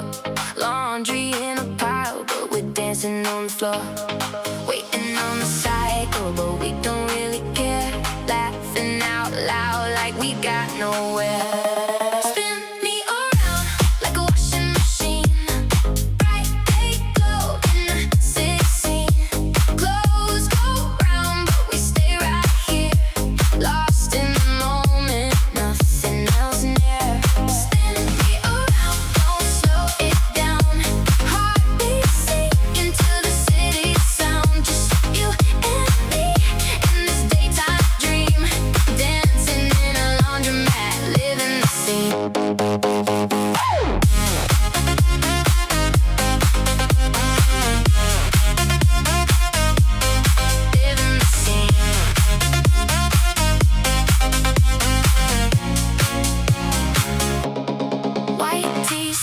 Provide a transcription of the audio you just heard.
door. Laundry in a pile, but we're dancing on the floor. Waiting on the cycle, but we don't really care. Laughing out loud like we got nowhere. Spin me around like a washing machine. Bright they glow in the city scene. Clothes go round, but we stay right here. Lost in the moment, nothing else near. Spin me around, don't slow it down. Heartbeat sinking to the city sound. Just you and me in this daytime dream. Dancing in a laundromat, living the scene. Living the scene. White tees.